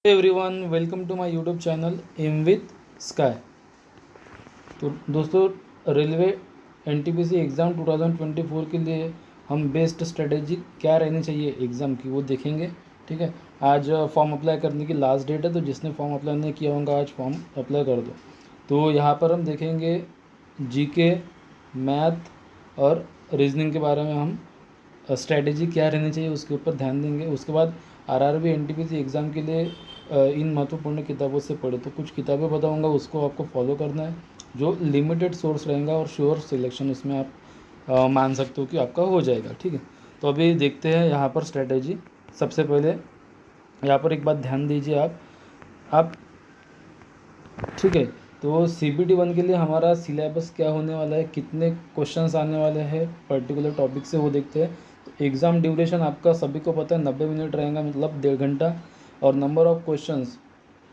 Everyone, welcome to my YouTube channel M with sky. तो दोस्तों, railway NTPC exam 2024 के लिए हम बेस्ट स्ट्रेटेजी क्या रहनी चाहिए एग्ज़ाम की वो देखेंगे। ठीक है, आज फॉर्म अप्लाई करने की लास्ट डेट है, तो जिसने फॉर्म अप्लाई नहीं किया होगा आज फॉर्म अप्लाई कर दो। तो यहाँ पर हम देखेंगे जीके, मैथ और रीजनिंग के बारे में हम स्ट्रैटेजी क्या रहनी चाहिए उसके ऊपर ध्यान देंगे। उसके बाद आरआरबी एनटीपीसी एग्ज़ाम के लिए इन महत्वपूर्ण किताबों से पढ़े, तो कुछ किताबें बताऊंगा, उसको आपको फॉलो करना है। जो लिमिटेड सोर्स रहेगा और श्योर सिलेक्शन उसमें आप मान सकते हो कि आपका हो जाएगा। ठीक है, तो अभी देखते हैं यहाँ पर स्ट्रैटेजी। सबसे पहले यहाँ पर एक बात ध्यान दीजिए आप ठीक है, तो CBT 1 के लिए हमारा सिलेबस क्या होने वाला है, कितने क्वेश्चंस आने वाले हैं पर्टिकुलर टॉपिक से, वो देखते हैं। तो एग्ज़ाम ड्यूरेशन आपका सभी को पता है 90 मिनट रहेगा, मतलब 1.5 घंटा। और नंबर ऑफ़ क्वेश्चंस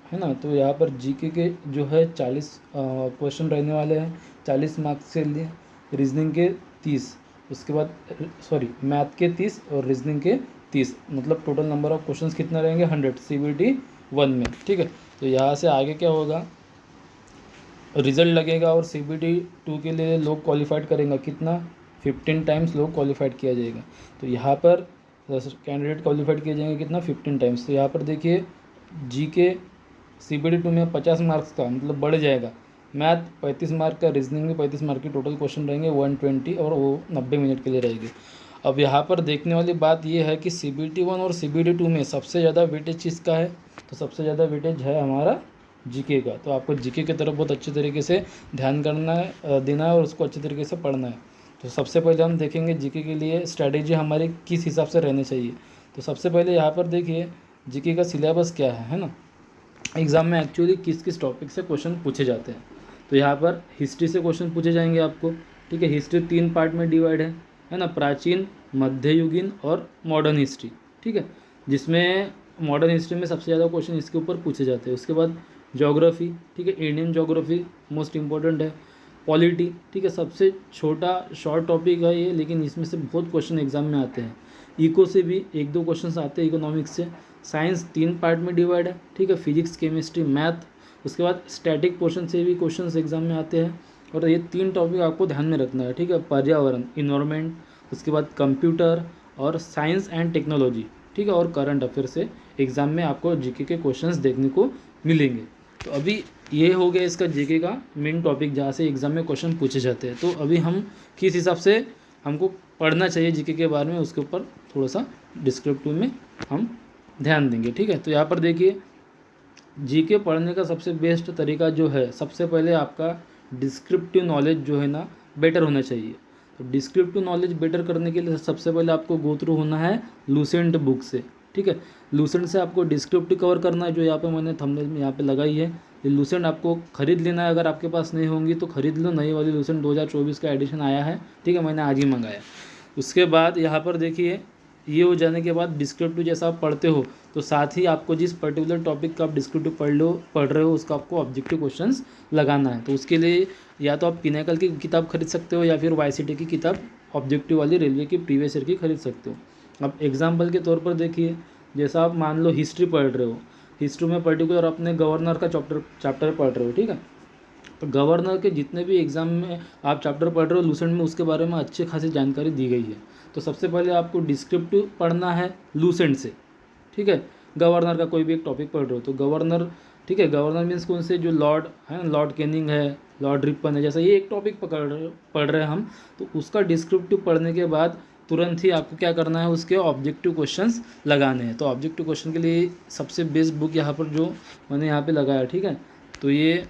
है ना, तो यहाँ पर जीके के जो है 40 क्वेश्चन रहने वाले हैं, 40 मार्क्स के लिए। रीजनिंग के 30, उसके बाद मैथ के 30 और रीजनिंग के 30, मतलब टोटल नंबर ऑफ़ क्वेश्चंस कितना रहेंगे 100 CBT 1 में। ठीक है, तो यहाँ से आगे क्या होगा, रिज़ल्ट लगेगा और CBT 2 के लिए लोग क्वालिफाइड करेंगे कितना, 15 टाइम्स लोग क्वालिफाइड किया जाएगा। तो यहाँ पर कैंडिडेट क्वालिफाइड किए जाएंगे कितना, 15 टाइम्स। तो यहाँ पर देखिए जीके CBT 2 में 50 मार्क्स का मतलब बढ़ जाएगा, मैथ 35 मार्क का, रीजनिंग में 35 मार्क के टोटल क्वेश्चन रहेंगे 120, और वो 90 मिनट के लिए रहेंगे। अब यहाँ पर देखने वाली बात ये है कि CBT 1 और CBT 2 में सबसे ज़्यादा वेटेज किसका है, तो सबसे ज़्यादा वेटेज है हमारा जीके का। तो आपको जीके की तरफ बहुत अच्छे तरीके से ध्यान करना है, देना है और उसको अच्छे तरीके से पढ़ना है। तो सबसे पहले हम देखेंगे जीके के लिए स्ट्रैटेजी हमारी किस हिसाब से रहनी चाहिए। तो सबसे पहले यहाँ पर देखिए जीके का सिलेबस क्या है ना, एग्ज़ाम में एक्चुअली किस किस टॉपिक से क्वेश्चन पूछे जाते हैं। तो यहाँ पर हिस्ट्री से क्वेश्चन पूछे जाएंगे आपको। ठीक है, हिस्ट्री 3 पार्ट में डिवाइड है ना, प्राचीन, मध्ययुगीन और मॉडर्न हिस्ट्री। ठीक है, जिसमें मॉडर्न हिस्ट्री में सबसे ज़्यादा क्वेश्चन इसके ऊपर पूछे जाते हैं। उसके बाद ज्योग्राफी, ठीक है, इंडियन ज्योग्राफी मोस्ट इंपॉर्टेंट है। पॉलिटी, ठीक है, सबसे छोटा शॉर्ट टॉपिक है ये, लेकिन इसमें से बहुत क्वेश्चन एग्जाम में आते हैं। इको से भी 1-2 क्वेश्चन आते हैं, इकोनॉमिक्स से। साइंस 3 पार्ट में डिवाइड है, ठीक है, फिजिक्स, केमिस्ट्री, मैथ। उसके बाद स्टैटिक पोर्शन से भी क्वेश्चन एग्जाम में आते हैं। और ये 3 टॉपिक आपको ध्यान में रखना है। ठीक है, पर्यावरण, इन्वायरमेंट, उसके बाद कंप्यूटर और साइंस एंड टेक्नोलॉजी। ठीक है, और करंट अफेयर से एग्ज़ाम में आपको जीके के क्वेश्चंस देखने को मिलेंगे। तो अभी ये हो गया इसका जीके का मेन टॉपिक, जहाँ से एग्ज़ाम में क्वेश्चन पूछे जाते हैं। तो अभी हम किस हिसाब से हमको पढ़ना चाहिए जीके के बारे में, उसके ऊपर थोड़ा सा डिस्क्रिप्टिव में हम ध्यान देंगे। ठीक है, तो यहाँ पर देखिए जीके पढ़ने का सबसे बेस्ट तरीका जो है, सबसे पहले आपका डिस्क्रिप्टिव नॉलेज जो है ना बेटर होना चाहिए। तो डिस्क्रिप्टिव नॉलेज बेटर करने के लिए सबसे पहले आपको गो थ्रू होना है लूसेंट बुक से। ठीक है, लूसेंट से आपको डिस्क्रिप्टिव कवर करना है, जो यहाँ पे मैंने थंबनेल में यहाँ पे लगाई है। ये लूसेंट आपको खरीद लेना है, अगर आपके पास नहीं होंगी तो खरीद लो, नई वाली लूसेंट 2024 का एडिशन आया है। ठीक है, मैंने आज ही मंगाया। उसके बाद यहाँ पर देखिए ये हो जाने के बाद डिस्क्रिप्टिव जैसा आप पढ़ते हो, तो साथ ही आपको जिस पर्टिकुलर टॉपिक का आप डिस्क्रिप्टिव पढ़ रहे हो उसका आपको ऑब्जेक्टिव क्वेश्चंस लगाना है। तो उसके लिए या तो आप पिनाकल की किताब खरीद सकते हो या फिर YCT की किताब ऑब्जेक्टिव वाली रेलवे की प्रीवियस ईयर की खरीद सकते हो। अब एग्जाम्पल के तौर पर देखिए, जैसा आप मान लो हिस्ट्री पढ़ रहे हो, हिस्ट्री में पर्टिकुलर अपने गवर्नर का चैप्टर पढ़ रहे हो। ठीक है, तो गवर्नर के जितने भी एग्ज़ाम में आप चैप्टर पढ़ रहे हो लूसेंट में, उसके बारे में अच्छी खासी जानकारी दी गई है। तो सबसे पहले आपको डिस्क्रिप्टिव पढ़ना है लूसेंट से। ठीक है, गवर्नर का कोई भी एक टॉपिक पढ़ रहे हो तो गवर्नर, ठीक है, गवर्नर मीन्स कौन से, जो लॉर्ड है ना, लॉर्ड कैनिंग है, लॉर्ड रिपन है, जैसा ये एक टॉपिक पढ़ रहे हैं हम, तो उसका डिस्क्रिप्टिव पढ़ने के बाद तुरंत ही आपको क्या करना है, उसके ऑब्जेक्टिव क्वेश्चंस लगाने हैं। तो ऑब्जेक्टिव क्वेश्चन के लिए सबसे बेस्ट बुक यहाँ पर जो मैंने यहाँ पे लगाया, ठीक है, तो ये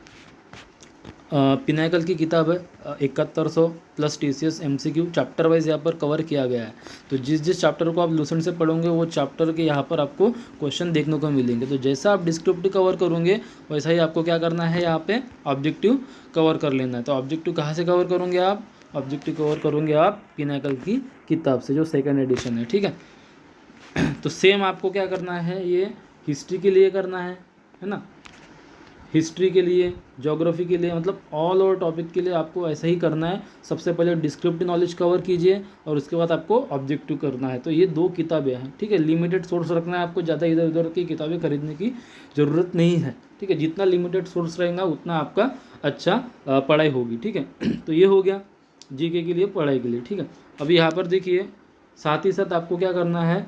पिनाकल की किताब है, 7100 plus TCS MCQ chapter wise यहाँ पर कवर किया गया है। तो जिस जिस चैप्टर को आप लूसेंट से पढ़ोगे वो चैप्टर के यहाँ पर आपको क्वेश्चन देखने को मिलेंगे। तो जैसा आप डिस्क्रिप्टिव कवर करोगे वैसा ही आपको क्या करना है, यहाँ पे ऑब्जेक्टिव कवर कर लेना है। तो ऑब्जेक्टिव कहाँ से कवर करोगे आप, ऑब्जेक्टिव कवर करोगे आप पिनाकल की किताब से, जो 2nd एडिशन है। ठीक है, तो सेम आपको क्या करना है, ये हिस्ट्री के लिए करना है ना। हिस्ट्री के लिए, ज्योग्राफी के लिए, मतलब ऑल ओवर टॉपिक के लिए आपको ऐसा ही करना है। सबसे पहले डिस्क्रिप्टिव नॉलेज कवर कीजिए और उसके बाद आपको ऑब्जेक्टिव करना है। तो ये 2 किताबें हैं, ठीक है। लिमिटेड सोर्स रखना है आपको, ज़्यादा इधर उधर की किताबें खरीदने की ज़रूरत नहीं है, ठीक है। जितना लिमिटेड सोर्स रहेगा उतना आपका अच्छा पढ़ाई होगी, ठीक है। तो ये हो गया जीके के लिए, पढ़ाई के लिए, ठीक है। अभी यहाँ पर देखिए, साथ ही साथ आपको क्या करना है,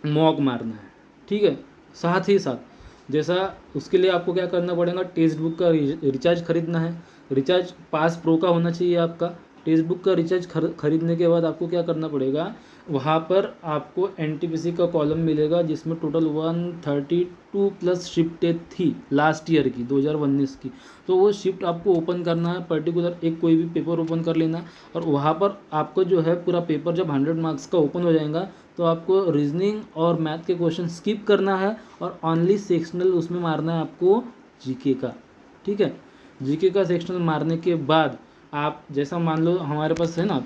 मॉक मारना है, ठीक है। साथ ही साथ जैसा उसके लिए आपको क्या करना पड़ेगा, टेक्स्ट बुक का रिचार्ज खरीदना है। रिचार्ज पास प्रो का होना चाहिए आपका। टेक्स्ट बुक का रिचार्ज खरीदने के बाद आपको क्या करना पड़ेगा, वहाँ पर आपको एनटीपीसी का कॉलम मिलेगा जिसमें टोटल 132 प्लस शिफ्टें थी लास्ट ईयर की, 2019 की। तो वो शिफ्ट आपको ओपन करना है, पर्टिकुलर एक कोई भी पेपर ओपन कर लेना, और वहाँ पर आपको जो है पूरा पेपर जब 100 मार्क्स का ओपन हो जाएगा तो आपको रीजनिंग और मैथ के क्वेश्चन स्किप करना है और ओनली सेक्शनल उसमें मारना है आपको जीके का, ठीक है। जीके का सेक्शनल मारने के बाद आप जैसा मान लो हमारे पास है ना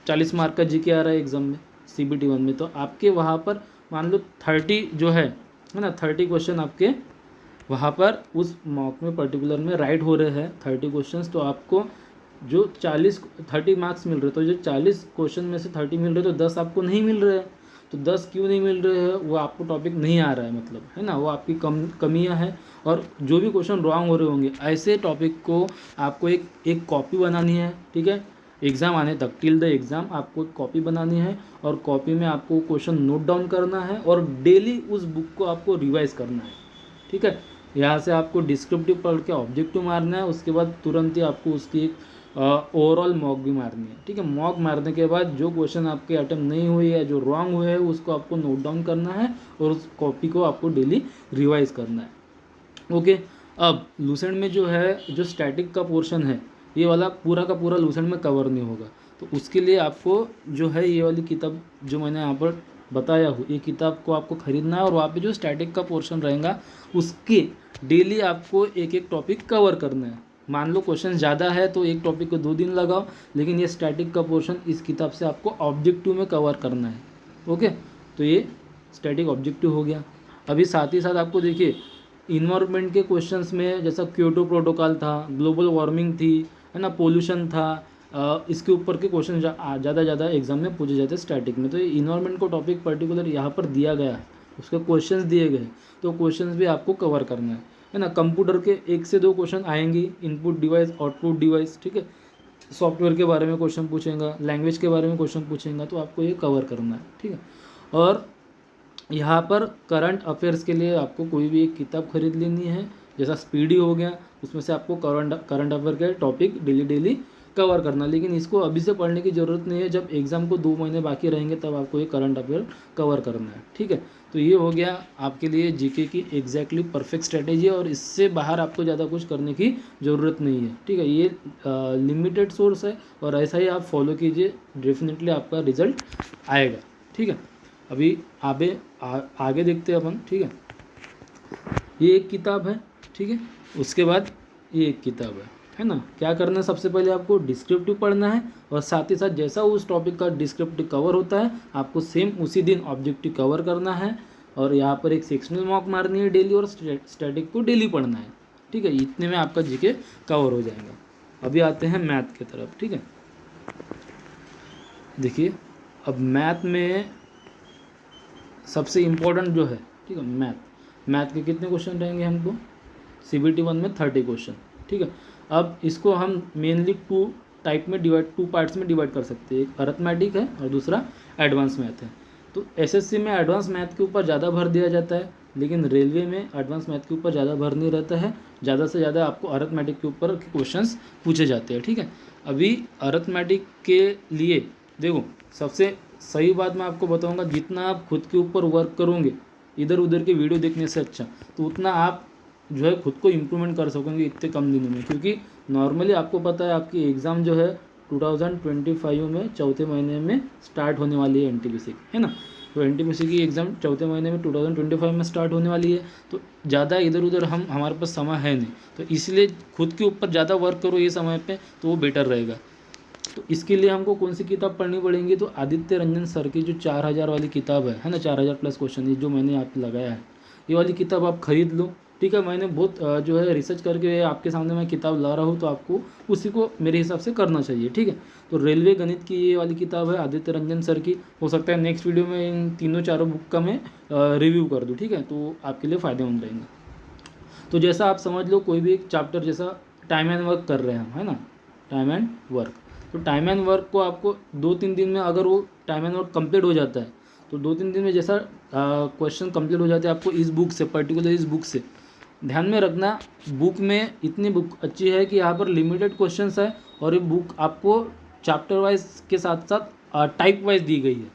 40 मार्क का जीके आ रहा है एग्ज़ाम में, CBT 1 में, तो आपके वहाँ पर मान लो 30 जो है ना 30 क्वेश्चन आपके वहाँ पर उस मॉक में पर्टिकुलर में राइट हो रहे हैं 30 क्वेश्चंस। तो आपको जो 30 मार्क्स मिल रहे, तो जो 40 क्वेश्चन में से 30 मिल रहे तो 10 आपको नहीं मिल रहे हैं। तो 10 क्यों नहीं मिल रहे हैं, वो आपको टॉपिक नहीं आ रहा है, मतलब है ना, वो आपकी कमियां हैं। और जो भी क्वेश्चन रॉन्ग हो रहे होंगे, ऐसे टॉपिक को आपको एक कॉपी बनानी है, ठीक है। एग्ज़ाम आने तक टिल द एग्ज़ाम आपको एक कॉपी बनानी है और कॉपी में आपको क्वेश्चन नोट डाउन करना है और डेली उस बुक को आपको रिवाइज करना है, ठीक है। यहाँ से आपको डिस्क्रिप्टिव पढ़ के ऑब्जेक्टिव मारना है, उसके बाद तुरंत ही आपको उसकी एक ओवरऑल मॉक भी मारनी है, ठीक है। मॉक मारने के बाद जो क्वेश्चन आपके अटेम्प्ट नहीं हुए या जो रॉन्ग हुए हैं उसको आपको नोट डाउन करना है और उस कॉपी को आपको डेली रिवाइज करना है, ओके। अब लूसेंट में जो है, जो स्टैटिक का पोर्शन है, ये वाला पूरा का पूरा लूसेंट में कवर नहीं होगा। तो उसके लिए आपको जो है ये वाली किताब जो मैंने यहाँ पर बताया हूँ, ये किताब को आपको ख़रीदना है और वहाँ पे जो स्टैटिक का पोर्शन रहेगा उसके डेली आपको एक एक टॉपिक कवर करना है। मान लो क्वेश्चन ज़्यादा है तो एक टॉपिक को 2 दिन लगाओ, लेकिन ये स्टैटिक का पोर्शन इस किताब से आपको ऑब्जेक्टिव में कवर करना है, ओके। तो ये स्टैटिक ऑब्जेक्टिव हो गया। अभी साथ ही साथ आपको देखिए इन्वायरमेंट के क्वेश्चंस में जैसा क्योटो प्रोटोकॉल था, ग्लोबल वार्मिंग थी, है ना, पोल्यूशन था, इसके ऊपर के क्वेश्चन ज़्यादा एग्जाम में पूछे जाते हैं स्टैटिक में। तो ये इन्वायरमेंट को टॉपिक पर्टिकुलर यहाँ पर दिया गया है, उसके क्वेश्चंस दिए गए, तो क्वेश्चंस भी आपको कवर करना है ना। कंप्यूटर के 1 से 2 क्वेश्चन आएंगे, इनपुट डिवाइस आउटपुट डिवाइस, ठीक है। सॉफ्टवेयर के बारे में क्वेश्चन पूछेगा, लैंग्वेज के बारे में क्वेश्चन पूछेगा, तो आपको ये कवर करना है, ठीक है। और यहाँ पर करंट अफेयर्स के लिए आपको कोई भी एक किताब खरीद लेनी है, जैसा स्पीडी हो गया, उसमें से आपको करंट अफेयर के टॉपिक डेली कवर करना। लेकिन इसको अभी से पढ़ने की ज़रूरत नहीं है, जब एग्ज़ाम को 2 महीने बाकी रहेंगे तब आपको ये करंट अफेयर कवर करना है, ठीक है। तो ये हो गया आपके लिए जीके की एग्जैक्टली परफेक्ट स्ट्रेटेजी, और इससे बाहर आपको ज़्यादा कुछ करने की ज़रूरत नहीं है, ठीक है। ये लिमिटेड सोर्स है और ऐसा ही आप फॉलो कीजिए, डेफिनेटली आपका रिजल्ट आएगा, ठीक है। अभी आगे देखते हैं अपन, ठीक है। ये एक किताब है, ठीक है। उसके बाद ये एक किताब है ना। क्या करना है, सबसे पहले आपको डिस्क्रिप्टिव पढ़ना है और साथ ही साथ जैसा उस टॉपिक का डिस्क्रिप्टिव कवर होता है आपको सेम उसी दिन ऑब्जेक्टिव कवर करना है। और यहाँ पर एक सेक्शनल मॉक मारनी है डेली और स्टैटिक को डेली पढ़ना है, ठीक है। इतने में आपका जीके कवर हो जाएगा। अभी आते हैं मैथ की तरफ, ठीक है। देखिए अब मैथ में सबसे इम्पोर्टेंट जो है, ठीक है, मैथ के कितने क्वेश्चन रहेंगे हमको, CBT 1 में 30 क्वेश्चन, ठीक है। अब इसको हम मेनली 2 पार्ट्स में डिवाइड कर सकते हैं। एक अरिथमेटिक है और दूसरा एडवांस मैथ है। तो SSC में एडवांस मैथ के ऊपर ज़्यादा भर दिया जाता है, लेकिन रेलवे में एडवांस मैथ के ऊपर ज़्यादा भर नहीं रहता है। ज़्यादा से ज़्यादा आपको अरिथमेटिक के ऊपर क्वेश्चंस पूछे जाते हैं, ठीक है। अभी अरिथमेटिक के लिए देखो, सबसे सही बात मैं आपको बताऊंगा, जितना आप खुद के ऊपर वर्क करोगे इधर उधर के वीडियो देखने से अच्छा, तो उतना आप जो है खुद को इम्प्रूवमेंट कर सकोगे इतने कम दिनों में। क्योंकि नॉर्मली आपको पता है आपकी एग्ज़ाम जो है 2025 में 4थे महीने में स्टार्ट होने वाली है NTPC की, है ना। तो NTPC की एग्ज़ाम 4थे महीने में 2025 में स्टार्ट होने वाली है। तो ज़्यादा इधर उधर हमारे पास समय है नहीं, तो इसलिए खुद के ऊपर ज़्यादा वर्क करो ये समय पे, तो वो बेटर रहेगा। तो इसके लिए हमको कौन सी किताब पढ़नी पड़ेगी, तो आदित्य रंजन सर की जो 4000 वाली किताब है ना, 4000 प्लस क्वेश्चन, ये जो मैंने आप लगाया है, ये वाली किताब आप खरीद लो। ठीक है। मैंने बहुत जो है रिसर्च करके आपके सामने मैं किताब ला रहा हूँ, तो आपको उसी को मेरे हिसाब से करना चाहिए, ठीक है। तो रेलवे गणित की ये वाली किताब है आदित्य रंजन सर की। हो सकता है नेक्स्ट वीडियो में इन तीनों चारों बुक का मैं रिव्यू कर दूँ, ठीक है, तो आपके लिए फ़ायदेमंद रहेंगे। तो जैसा आप समझ लो कोई भी एक चैप्टर, जैसा टाइम एंड वर्क कर रहे हैं हम, है ना, टाइम एंड वर्क। तो टाइम एंड वर्क को आपको 2-3 दिन में अगर वो टाइम एंड वर्क कंप्लीट हो जाता है, तो 2-3 दिन में जैसा क्वेश्चन कंप्लीट हो जाते हैं आपको इस बुक से, पर्टिकुलर इस बुक से। ध्यान में रखना, बुक में इतनी बुक अच्छी है कि यहाँ पर लिमिटेड क्वेश्चंस है, और ये बुक आपको चैप्टर वाइज के साथ साथ टाइप वाइज दी गई है,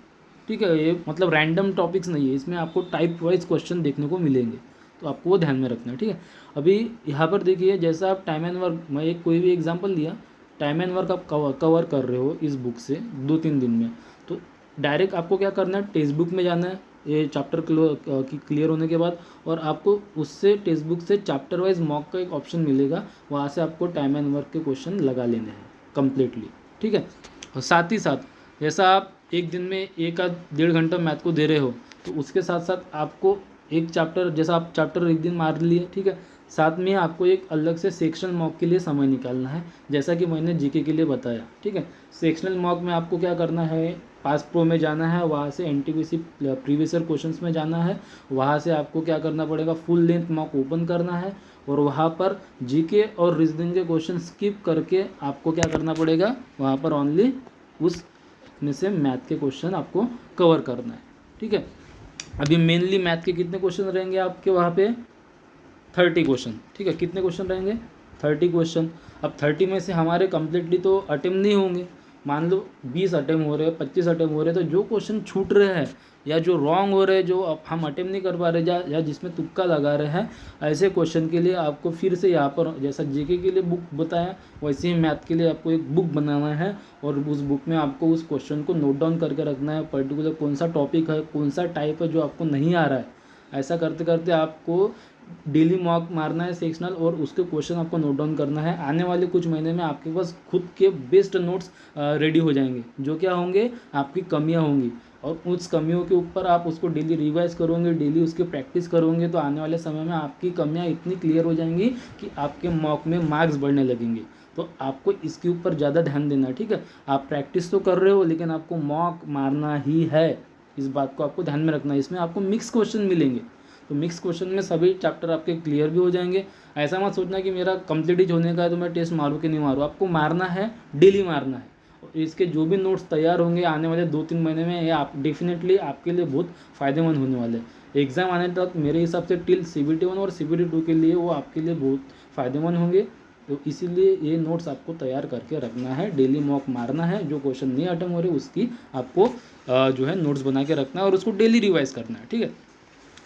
ठीक है। ये मतलब रैंडम टॉपिक्स नहीं है, इसमें आपको टाइप वाइज क्वेश्चन देखने को मिलेंगे, तो आपको वो ध्यान में रखना है, ठीक है। अभी यहाँ पर देखिए, जैसा आप टाइम एंड वर्क, मैं एक कोई भी एग्जांपल लिया, टाइम एंड वर्क आप कवर कर रहे हो इस बुक से 2-3 दिन में, तो डायरेक्ट आपको क्या करना है, टेक्स्ट बुक में जाना है ये चैप्टर क्लियर होने के बाद, और आपको उससे टेक्स्ट बुक से चैप्टर वाइज मॉक का एक ऑप्शन मिलेगा, वहाँ से आपको टाइम एंड वर्क के क्वेश्चन लगा लेने हैं कम्प्लीटली, ठीक है। और साथ ही साथ जैसा आप एक दिन में 1-1.5 घंटा मैथ को दे रहे हो, तो उसके साथ साथ आपको एक चैप्टर, जैसा आप चैप्टर एक दिन मार लिए, ठीक है, साथ में आपको एक अलग से सेक्शनल मॉक के लिए समय निकालना है, जैसा कि मैंने जीके के लिए बताया, ठीक है। सेक्शनल मॉक में आपको क्या करना है, पास प्रो में जाना है, वहाँ से एनटीपीसी प्रीवियस ईयर क्वेश्चंस में जाना है, वहाँ से आपको क्या करना पड़ेगा, फुल लेंथ मॉक ओपन करना है, और वहाँ पर जीके और रीजनिंग के क्वेश्चन स्किप करके आपको क्या करना पड़ेगा, वहाँ पर ओनली उस में से मैथ के क्वेश्चन आपको कवर करना है, ठीक है। अभी मेनली मैथ के कितने क्वेश्चन रहेंगे आपके वहाँ पे, 30 क्वेश्चन, ठीक है। कितने क्वेश्चन रहेंगे, 30 क्वेश्चन। अब 30 में से हमारे कम्प्लीटली तो अटेम्प्ट नहीं होंगे, मान लो 20 अटेम्प्ट हो रहे हैं, 25 अटेम्प्ट हो रहे हैं, तो जो क्वेश्चन छूट रहे हैं या जो रॉन्ग हो रहे हैं, जो हम अटेम्प्ट नहीं कर पा रहे या जिसमें तुक्का लगा रहे हैं, ऐसे क्वेश्चन के लिए आपको फिर से यहाँ पर जैसा जीके के लिए बुक बताया, वैसे ही मैथ के लिए आपको एक बुक बनाना है, और उस बुक में आपको उस क्वेश्चन को नोट डाउन करके रखना है, पर्टिकुलर कौन सा टॉपिक है, कौन सा टाइप है जो आपको नहीं आ रहा है। ऐसा करते करते आपको डेली मॉक मारना है सेक्शनल, और उसके क्वेश्चन आपको नोट डाउन करना है। आने वाले कुछ महीने में आपके पास खुद के बेस्ट नोट्स रेडी हो जाएंगे, जो क्या होंगे, आपकी कमियां होंगी, और उस कमियों के ऊपर आप उसको डेली रिवाइज करोगे, डेली उसकी प्रैक्टिस करोगे, तो आने वाले समय में आपकी कमियां इतनी क्लियर हो जाएंगी कि आपके मॉक में मार्क्स बढ़ने लगेंगे। तो आपको इसके ऊपर ज़्यादा ध्यान देना है, ठीक है। आप प्रैक्टिस तो कर रहे हो, लेकिन आपको मॉक मारना ही है, इस बात को आपको ध्यान में रखना है। इसमें आपको मिक्स क्वेश्चन मिलेंगे, तो मिक्स क्वेश्चन में सभी चैप्टर आपके क्लियर भी हो जाएंगे। ऐसा मत सोचना कि मेरा कंप्लीट ही होने का है तो मैं टेस्ट मारूँ कि नहीं मारूँ, आपको मारना है, डेली मारना है। और इसके जो भी नोट्स तैयार होंगे आने वाले 2-3 महीने में, ये आप डेफिनेटली आपके लिए बहुत फ़ायदेमंद होने वाले हैं। एग्ज़ाम आने तक मेरे हिसाब से टिल CBT 1 और CBT 2 के लिए वो आपके लिए बहुत फ़ायदेमंद होंगे। तो इसीलिए ये नोट्स आपको तैयार करके रखना है, डेली मॉक मारना है, जो क्वेश्चन नहीं अटेम्प्ट हो रहे उसकी आपको जो है नोट्स बना के रखना है, और उसको डेली रिवाइज करना है, ठीक है।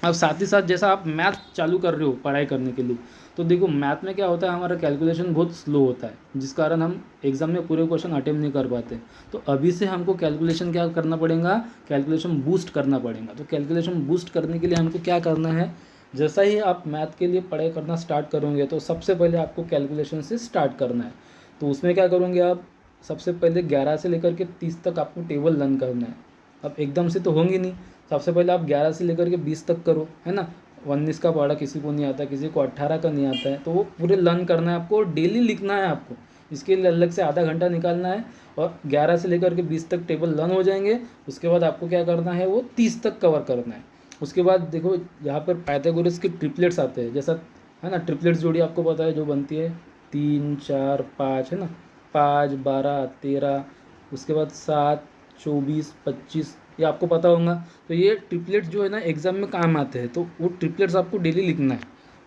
अब साथ ही साथ जैसा आप मैथ चालू कर रहे हो पढ़ाई करने के लिए, तो देखो मैथ में क्या होता है, हमारा कैलकुलेशन बहुत स्लो होता है, जिस कारण हम एग्जाम में पूरे क्वेश्चन अटेम्प्ट नहीं कर पाते। तो अभी से हमको कैलकुलेशन क्या करना पड़ेगा, कैलकुलेशन बूस्ट करना पड़ेगा। तो कैलकुलेशन बूस्ट करने के लिए हमको क्या करना है, जैसा ही आप मैथ के लिए पढ़ाई करना स्टार्ट करोगे, तो सबसे पहले आपको कैलकुलेशन से स्टार्ट करना है। तो उसमें क्या करोगे आप, सबसे पहले 11 से लेकर के 30 तक आपको टेबल लर्न करना है। अब एकदम से तो होंगी नहीं, सबसे पहले आप 11 से लेकर के 20 तक करो, है ना। 19 का पढ़ा किसी को नहीं आता, किसी को 18 का नहीं आता है, तो वो पूरे लर्न करना है आपको, डेली लिखना है आपको। इसके लिए अलग से आधा घंटा निकालना है, और 11 से लेकर के 20 तक टेबल लर्न हो जाएंगे। उसके बाद आपको क्या करना है, वो 30 तक कवर करना है। उसके बाद देखो यहाँ पर पाइथागोरस के ट्रिपलेट्स आते हैं, जैसा है ना, ट्रिपलेट्स जोड़ी आपको पता है जो बनती है 3 4 5, है ना, 5 12 13, उसके बाद 7 24 25, ये आपको पता होगा। तो ये ट्रिपलेट्स जो है ना एग्जाम में काम आते हैं, तो वो ट्रिपलेट्स आपको डेली लिखना है।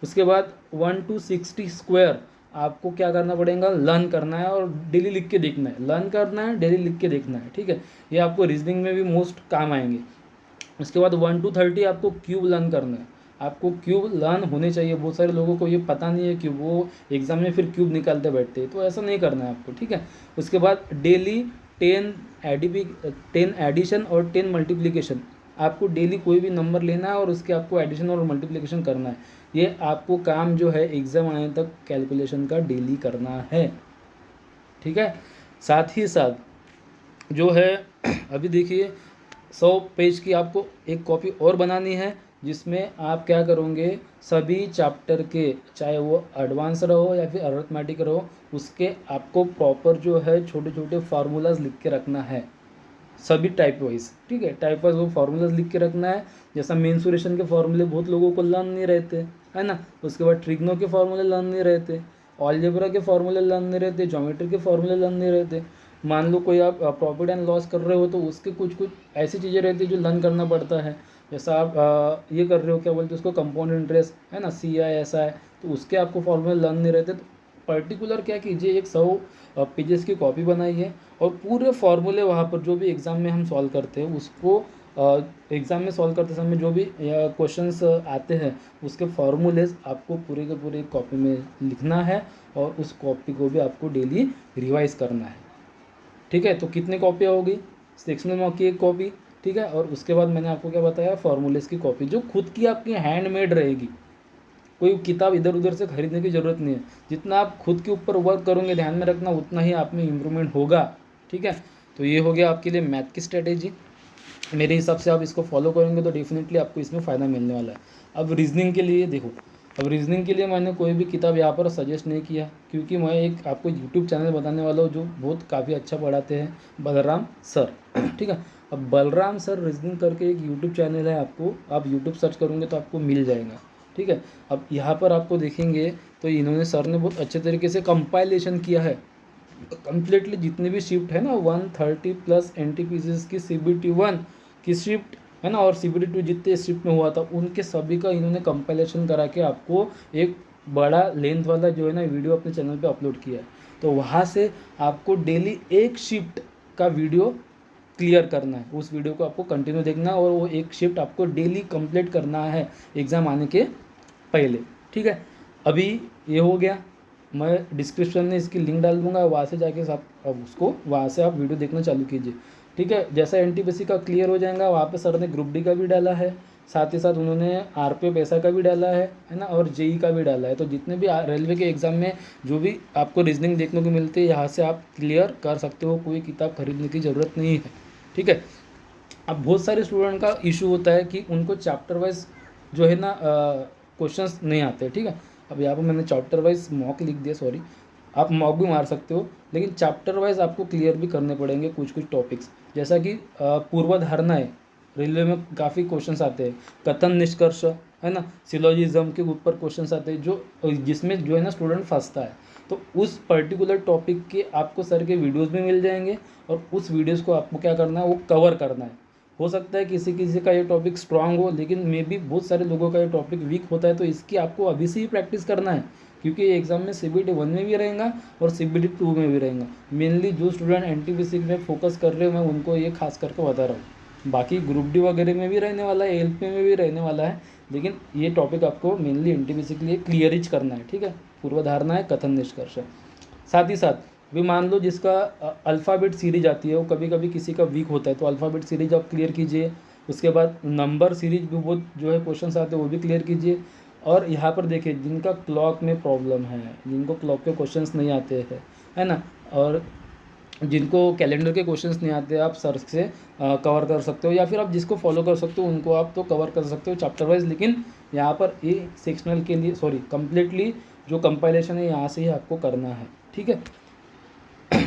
उसके बाद 1 to 60 स्क्वायर आपको क्या करना पड़ेगा, लर्न करना है, और डेली लिख के देखना है, लर्न करना है, डेली लिख के देखना है, ठीक है। ये आपको रीजनिंग में भी मोस्ट काम आएंगे। उसके बाद 1 to 30 आपको क्यूब लर्न करना है, आपको क्यूब लर्न होने चाहिए। बहुत सारे लोगों को ये पता नहीं है कि वो एग्ज़ाम में फिर क्यूब निकालते बैठते हैं, तो ऐसा नहीं करना है आपको, ठीक है। उसके बाद डेली 10 एडिशन और 10 मल्टीप्लिकेशन, आपको डेली कोई भी नंबर लेना है और उसके आपको एडिशन और मल्टीप्लिकेशन करना है। ये आपको काम जो है एग्ज़ाम आने तक कैलकुलेशन का डेली करना है, ठीक है। साथ ही साथ जो है अभी देखिए 100 पेज की आपको एक कॉपी और बनानी है, जिसमें आप क्या करोगे, सभी चैप्टर के, चाहे वो एडवांस रहो या फिर अरिथमेटिक रहो, उसके आपको प्रॉपर जो है छोटे छोटे फार्मूलाज लिख के रखना है, सभी टाइप वाइज। ठीक है, टाइप वाइज वो फार्मूलाज लिख के रखना है। जैसा मेंसुरेशन के फार्मूले बहुत लोगों को लर्न नहीं रहते, है ना। उसके बाद ट्रिग्नो के फार्मूले लर्न नहीं रहते, अलजेब्रा के फार्मूले लर्न नहीं रहते, ज्योमेट्री के फार्मूले लर्न नहीं रहते। मान लो कोई आप प्रॉफिट एंड लॉस कर रहे हो तो उसके कुछ कुछ ऐसी चीज़ें रहती है जो लर्न करना पड़ता है। जैसा आप ये कर रहे हो, क्या बोलते हैं उसको, कंपाउंड इंटरेस्ट, है ना, CI SI, तो उसके आपको फॉर्मूले लर्न नहीं रहते। तो पर्टिकुलर क्या कीजिए, एक 100 पेजेस की कॉपी बनाइए और पूरे फॉर्मूले वहाँ पर जो भी एग्ज़ाम में हम सॉल्व करते हैं उसको, एग्ज़ाम में सॉल्व करते समय जो भी क्वेश्चंस आते हैं उसके फार्मूलेज आपको पूरे के पूरे कॉपी में लिखना है और उस कॉपी को भी आपको डेली रिवाइज करना है। ठीक है, तो कितनी कॉपियाँ होगी, सेक्शनल मॉक की एक कॉपी, ठीक है, और उसके बाद मैंने आपको क्या बताया, फार्मूलेज की कॉपी जो खुद की आपकी हैंडमेड रहेगी। कोई किताब इधर उधर से खरीदने की ज़रूरत नहीं है। जितना आप खुद के ऊपर वर्क करोगे, ध्यान में रखना, उतना ही आप में इम्प्रूवमेंट होगा। ठीक है, तो ये हो गया आपके लिए मैथ की स्ट्रेटेजी। मेरे हिसाब से आप इसको फॉलो करेंगे तो डेफिनेटली आपको इसमें फ़ायदा मिलने वाला है। अब रीजनिंग के लिए देखो, अब रीजनिंग के लिए मैंने कोई भी किताब यहाँ पर सजेस्ट नहीं किया, क्योंकि मैं एक आपको यूट्यूब चैनल बताने वाला हूँ जो बहुत काफ़ी अच्छा पढ़ाते हैं, बलराम सर। ठीक है, अब बलराम सर रीजनिंग करके एक यूट्यूब चैनल है, आपको आप यूट्यूब सर्च करोगे तो आपको मिल जाएगा। ठीक है, अब यहाँ पर आपको देखेंगे तो इन्होंने, सर ने बहुत अच्छे तरीके से कंपाइलेशन किया है कंप्लीटली, जितने भी शिफ्ट है ना 130+ NTPC की CBT 1 की शिफ्ट है ना, और CBT 2 जितने शिफ्ट में हुआ था उनके सभी का इन्होंने कंपाइलेशन करा के आपको एक बड़ा लेंथ वाला जो है ना वीडियो अपने चैनल पे अपलोड किया है। तो वहाँ से आपको डेली एक शिफ्ट का वीडियो क्लियर करना है, उस वीडियो को आपको कंटिन्यू देखना है और वो एक शिफ्ट आपको डेली कंप्लीट करना है एग्ज़ाम आने के पहले। ठीक है, अभी ये हो गया, मैं डिस्क्रिप्शन में इसकी लिंक डाल दूंगा, वहाँ से जाके आप अब उसको वहाँ से आप वीडियो देखना चालू कीजिए। ठीक है, जैसा NTPC का क्लियर हो जाएगा, वहाँ पे सर ने ग्रुप डी का भी डाला है, साथ ही साथ उन्होंने RPF ऐसा का भी डाला है ना, और JEE का भी डाला है। तो जितने भी रेलवे के एग्ज़ाम में जो भी आपको रीजनिंग देखने को मिलती है, यहाँ से आप क्लियर कर सकते हो, कोई किताब खरीदने की ज़रूरत नहीं है। ठीक है, अब बहुत सारे स्टूडेंट का इशू होता है कि उनको चैप्टर वाइज जो है ना क्वेश्चंस नहीं आते। ठीक है, अब यहाँ पर मैंने चैप्टर वाइज मॉक लिख दिया, सॉरी, आप मॉक भी मार सकते हो, लेकिन चैप्टर वाइज आपको क्लियर भी करने पड़ेंगे कुछ कुछ टॉपिक्स। जैसा कि पूर्वधारणाएं, रेलवे में काफ़ी क्वेश्चंस आते हैं, कथन निष्कर्ष, है ना, सिलोजिज्म के ऊपर क्वेश्चंस आते हैं, जो जिसमें जो है ना स्टूडेंट फंसता है। तो उस पर्टिकुलर टॉपिक के आपको सर के वीडियोज़ भी मिल जाएंगे और उस वीडियोज़ को आपको क्या करना है, वो कवर करना है। हो सकता है किसी किसी का ये टॉपिक स्ट्रांग हो, लेकिन मे बी बहुत सारे लोगों का ये टॉपिक वीक होता है, तो इसकी आपको अभी से ही प्रैक्टिस करना है, क्योंकि ये एग्जाम में CBT 1 में भी रहेगा और CBT 2 में भी रहेगा। मेनली जो स्टूडेंट NTPC में फोकस कर रहे हो, मैं उनको ये खास करके बता रहा हूँ। बाकी ग्रुप डी वगैरह में भी रहने वाला है, LP में भी रहने वाला है, लेकिन ये टॉपिक आपको मेनली NTPC के लिए क्लियरिज करना है। ठीक है, पूर्वधारणा है, कथन निष्कर्ष है। साथ ही साथ भी मान लो जिसका अल्फ़ाबेट सीरीज आती है, वो कभी कभी किसी का वीक होता है, तो अल्फ़ाबेट सीरीज आप क्लियर कीजिए। उसके बाद नंबर सीरीज भी बहुत जो है क्वेश्चंस आते हैं, वो भी क्लियर कीजिए। और यहाँ पर देखिए, जिनका क्लॉक में प्रॉब्लम है, जिनको क्लॉक के क्वेश्चंस नहीं आते हैं, है ना, और जिनको कैलेंडर के क्वेश्चंस नहीं आते, आप सर से कवर कर सकते हो, या फिर आप जिसको फॉलो कर सकते हो उनको आप तो कवर कर सकते हो चैप्टर वाइज। लेकिन यहाँ पर ये सेक्शनल के लिए, सॉरी, कंप्लीटली जो कंपाइलेशन है यहाँ से ही आपको करना है। ठीक है,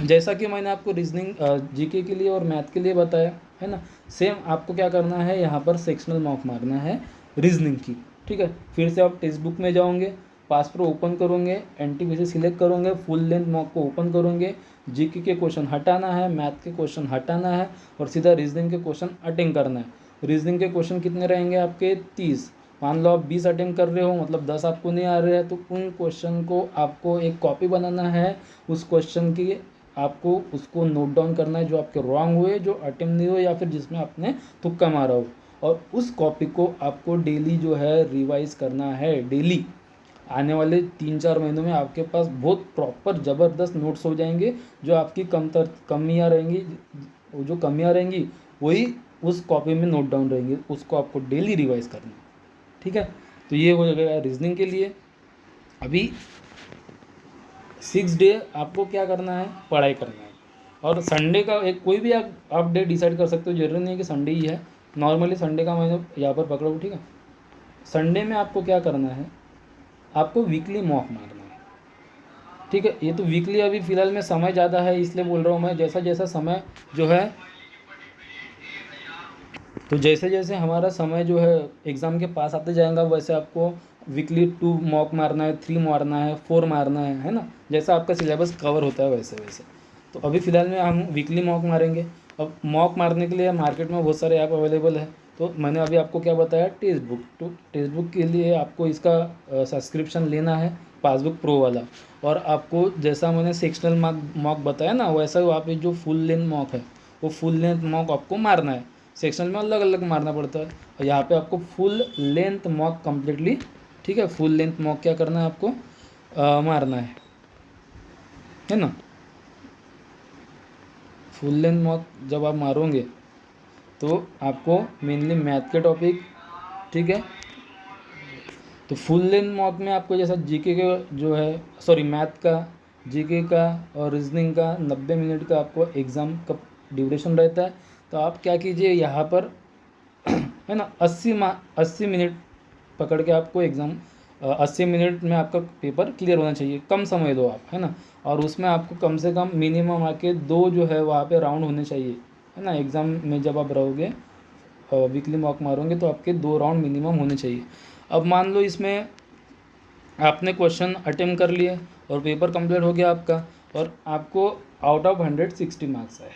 जैसा कि मैंने आपको रीजनिंग GK के लिए और मैथ के लिए बताया, है ना, सेम आपको क्या करना है, यहाँ पर सेक्शनल मॉक मारना है रीजनिंग की। ठीक है, फिर से आप टेक्स्ट बुक में जाओगे, पास प्रो ओपन करोगे, NTPC सिलेक्ट करोगे, फुल लेंथ मॉक को ओपन करोगे, GK के क्वेश्चन हटाना है, मैथ के क्वेश्चन हटाना है और सीधा रीजनिंग के क्वेश्चन अटेंड करना है। रीजनिंग के क्वेश्चन कितने रहेंगे आपके, 30। मान लो आप 20 अटेम्प्ट कर रहे हो, मतलब 10 आपको नहीं आ रहे हैं, तो उन क्वेश्चन को आपको एक कॉपी बनाना है, उस क्वेश्चन की आपको उसको नोट डाउन करना है, जो आपके रॉन्ग हुए, जो अटेम्प्ट नहीं हुए, या फिर जिसमें आपने तुक्का मारा हो, और उस कॉपी को आपको डेली जो है रिवाइज करना है। डेली आने वाले 3-4 महीनों में आपके पास बहुत प्रॉपर ज़बरदस्त नोट्स हो जाएंगे। जो आपकी कमियाँ रहेंगी, जो कमियाँ रहेंगी वही उस कॉपी में नोट डाउन रहेंगी, उसको आपको डेली रिवाइज करना है। ठीक है, तो ये हो जाएगा रीजनिंग के लिए। अभी 6 डे आपको क्या करना है, पढ़ाई करना है। और संडे का एक कोई भी आप डे डिसाइड कर सकते हो, जरूरी नहीं है कि संडे ही है, नॉर्मली संडे का मैंने यहाँ पर पकड़ा हूँ। ठीक है, संडे में आपको क्या करना है, आपको वीकली मॉक मारना है, ठीक है। ये तो वीकली अभी फ़िलहाल में समय ज़्यादा है इसलिए बोल रहा हूँ मैं, जैसा जैसा समय जो है, तो जैसे जैसे हमारा समय जो है एग्ज़ाम के पास आते जाएगा, वैसे आपको वीकली 2 मॉक मारना है, 3 मारना है, 4 मारना है ना, जैसा आपका सिलेबस कवर होता है वैसे वैसे। तो अभी फ़िलहाल में हम वीकली मॉक मारेंगे। अब मॉक मारने के लिए मार्केट में बहुत सारे ऐप अवेलेबल है, तो मैंने अभी आपको क्या बताया, टेक्स्ट बुक। तो टेक्स्ट बुक के लिए आपको इसका सब्सक्रिप्शन लेना है, पासबुक प्रो वाला। और आपको जैसा मैंने सेक्शनल मॉक बताया ना, वैसा वहाँ पे जो फुल लेंथ मॉक है, वो फुल लेंथ मॉक आपको मारना है। सेक्शनल में अलग अलग मारना पड़ता है, और यहाँ पे आपको फुल लेंथ मॉक कम्प्लीटली, ठीक है, फुल लेंथ मॉक क्या करना है आपको, मारना है ना। फुल लेंथ मॉक जब आप मारोगे तो आपको मेनली मैथ के टॉपिक, ठीक है, तो फुल लेंथ मॉक में आपको जैसा जीके का जो है, सॉरी मैथ का, जीके का और रीजनिंग का 90 मिनट का आपको एग्ज़ाम का ड्यूरेशन रहता है। तो आप क्या कीजिए यहाँ पर है ना, 80 मिनट पकड़ के आपको एग्ज़ाम, 80 मिनट में आपका पेपर क्लियर होना चाहिए, कम समय दो आप, है ना। और उसमें आपको कम से कम मिनिमम आके 2 जो है वहाँ पे राउंड होने चाहिए, है ना। एग्ज़ाम में जब आप रहोगे, वीकली मॉक मारोगे तो आपके 2 राउंड मिनिमम होने चाहिए। अब मान लो इसमें आपने क्वेश्चन अटेम्प्ट कर लिए और पेपर कंप्लीट हो गया आपका, और आपको आउट ऑफ 100 60 मार्क्स आए,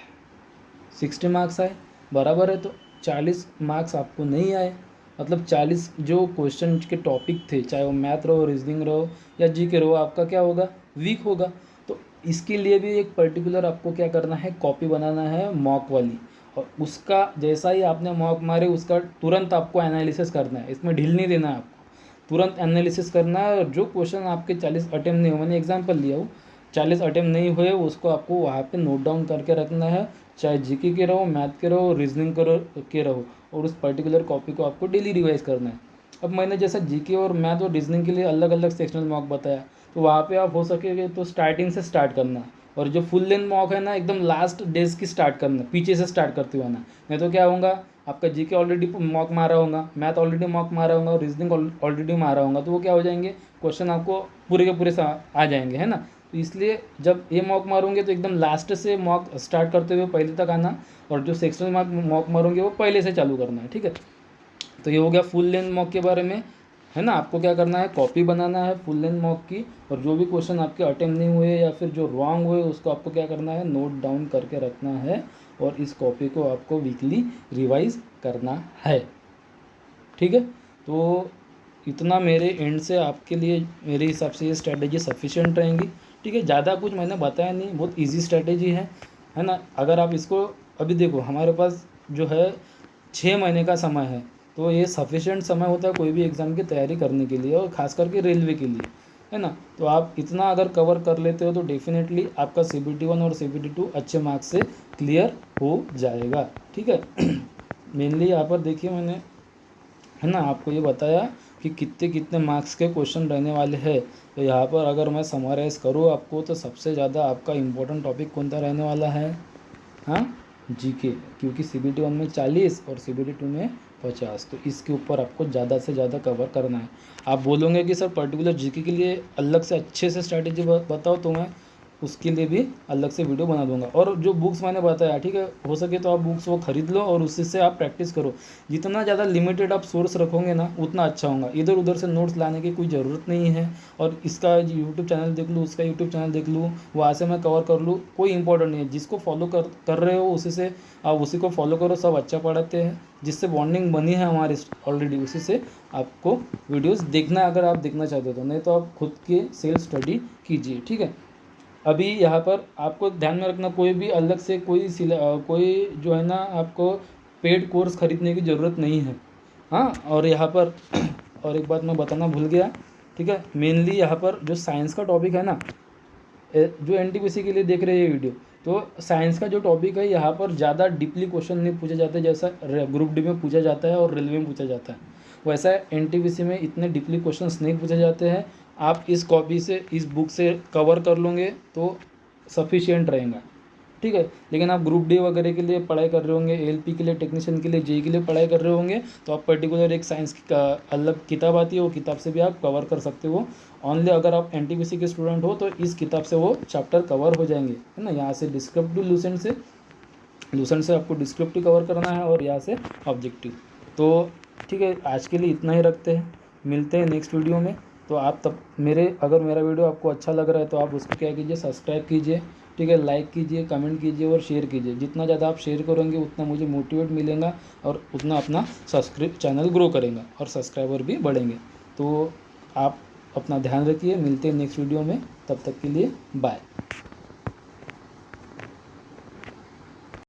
60 मार्क्स आए, बराबर है। तो 40 मार्क्स आपको नहीं आए, मतलब 40 जो क्वेश्चन के टॉपिक थे, चाहे वो मैथ रहो, रीजनिंग रहो या जीके रहो, आपका क्या होगा, वीक होगा। तो इसके लिए भी एक पर्टिकुलर आपको क्या करना है, कॉपी बनाना है मॉक वाली, और उसका जैसा ही आपने मॉक मारे उसका तुरंत आपको एनालिसिस करना है, इसमें ढील नहीं देना है आपको, तुरंत एनालिसिस करना है। और जो क्वेश्चन आपके 40 अटेम्प्ट नहीं हुए, मैंने एग्जांपल लिया हूँ, 40 अटेम्प्ट नहीं हुए, उसको आपको वहाँ पे नोट डाउन करके रखना है, चाहे जीके के रहो, मैथ के रहो, रीजनिंग के रहो, और उस पर्टिकुलर कॉपी को आपको डेली रिवाइज करना है। अब मैंने जैसा जीके और मैथ और रीजनिंग के लिए अलग अलग सेक्शनल मॉक बताया, तो वहाँ पे आप हो सके तो स्टार्टिंग से स्टार्ट करना, और जो फुल लेंथ मॉक है ना, एकदम लास्ट डेज की स्टार्ट करना, पीछे से स्टार्ट करते हुए आना। नहीं तो क्या होगा, आपका जीके ऑलरेडी मॉक मारा होगा, मैथ ऑलरेडी मॉक मारा होगा और रीजनिंग ऑलरेडी मारा होगा, तो वो क्या हो जाएंगे, क्वेश्चन आपको पूरे के पूरे आ जाएंगे, है ना। तो इसलिए जब ये मॉक मारोगे तो एकदम लास्ट से मॉक स्टार्ट करते हुए पहले तक आना, और जो सेक्शनल मॉक मारोगे वो पहले से चालू करना है, ठीक है। तो ये हो गया फुल लेंथ मॉक के बारे में, है ना। आपको क्या करना है, कॉपी बनाना है फुल लेंथ मॉक की, और जो भी क्वेश्चन आपके अटेम्प्ट नहीं हुए या फिर जो रॉन्ग हुए उसको आपको क्या करना है, नोट डाउन करके रखना है, और इस कॉपी को आपको वीकली रिवाइज करना है, ठीक है। तो इतना मेरे एंड से आपके लिए, मेरे हिसाब से ये स्ट्रैटेजी सफिशिएंट रहेंगी, ठीक है। ज़्यादा कुछ मैंने बताया नहीं, बहुत इजी स्ट्रैटेजी है ना। अगर आप इसको, अभी देखो हमारे पास जो है 6 महीने का समय है, तो ये सफिशिएंट समय होता है कोई भी एग्ज़ाम की तैयारी करने के लिए, और ख़ास करके रेलवे के लिए, है ना। तो आप इतना अगर कवर कर लेते हो तो डेफिनेटली आपका CBT 1 और CBT 2 अच्छे मार्क्स से क्लियर हो जाएगा, ठीक है। मेनली यहाँ पर देखिए मैंने, है ना, आपको ये बताया कि कितने कितने मार्क्स के क्वेश्चन रहने वाले हैं। तो यहाँ पर अगर मैं समराइज़ करूँ आपको, तो सबसे ज़्यादा आपका इम्पोर्टेंट टॉपिक कौन सा रहने वाला है, हाँ, जीके, क्योंकि CBT 1 में 40 और CBT 2 में 50, तो इसके ऊपर आपको ज़्यादा से ज़्यादा कवर करना है। आप बोलोगे कि सर पर्टिकुलर जीके के लिए अलग से अच्छे से स्ट्रैटेजी बताओ, तो मैं उसके लिए भी अलग से वीडियो बना दूंगा। और जो बुक्स मैंने बताया, ठीक है, हो सके तो आप बुक्स वो ख़रीद लो और उसी से आप प्रैक्टिस करो। जितना ज़्यादा लिमिटेड आप सोर्स रखोगे ना, उतना अच्छा होगा। इधर उधर से नोट्स लाने की कोई ज़रूरत नहीं है। और इसका यूट्यूब चैनल देख लूँ, उसका यूट्यूब चैनल देख लूँ, वहाँ से मैं कवर कर लूँ, कोई इंपॉर्टेंट नहीं है। जिसको फॉलो कर रहे हो उसी से आप उसी को फॉलो करो, सब अच्छा पढ़ाते हैं। जिससे बॉन्डिंग बनी है हमारी ऑलरेडी, उसी से आपको वीडियोस देखना है अगर आप देखना चाहते हो तो, नहीं तो आप खुद के सेल्फ स्टडी कीजिए, ठीक है। अभी यहाँ पर आपको ध्यान में रखना, कोई भी अलग से कोई जो है ना, आपको पेड कोर्स ख़रीदने की ज़रूरत नहीं है, हाँ। और यहाँ पर और एक बात मैं बताना भूल गया, ठीक है, मेनली यहाँ पर जो साइंस का टॉपिक है ना, जो NTPC के लिए देख रहे हैं ये वीडियो, तो साइंस का जो टॉपिक है यहाँ पर ज़्यादा डीपली क्वेश्चन नहीं पूछे जाते, जैसा ग्रुप डी में पूछा जाता है और रेलवे में पूछा जाता है, वैसा NTPC में इतने डीपली क्वेश्चंस नहीं पूछे जाते हैं। आप इस कॉपी से, इस बुक से कवर कर लोगे तो सफिशिएंट रहेगा, ठीक है। लेकिन आप ग्रुप डी वगैरह के लिए पढ़ाई कर रहे होंगे, एएलपी के लिए, टेक्नीशियन के लिए, जेई के लिए पढ़ाई कर रहे होंगे, तो आप पर्टिकुलर एक साइंस की अलग किताब आती है, वो किताब से भी आप कवर कर सकते हो। ओनली अगर आप एनटीपीसी के स्टूडेंट हो तो इस किताब से वो चैप्टर कवर हो जाएंगे, है ना। यहाँ से डिस्क्रिप्टिव लूसेंट से आपको डिस्क्रिप्टिव कवर करना है और यहाँ से ऑब्जेक्टिव। तो ठीक है, आज के लिए इतना ही रखते हैं, मिलते हैं नेक्स्ट वीडियो में। तो आप तब अगर मेरा वीडियो आपको अच्छा लग रहा है तो आप उसको क्या कीजिए, सब्सक्राइब कीजिए, ठीक है, लाइक कीजिए, कमेंट कीजिए और शेयर कीजिए। जितना ज़्यादा आप शेयर करेंगे उतना मुझे मोटिवेट मिलेगा और उतना अपना चैनल ग्रो करेगा और सब्सक्राइबर भी बढ़ेंगे। तो आप अपना ध्यान रखिए, मिलते हैं नेक्स्ट वीडियो में, तब तक के लिए बाय।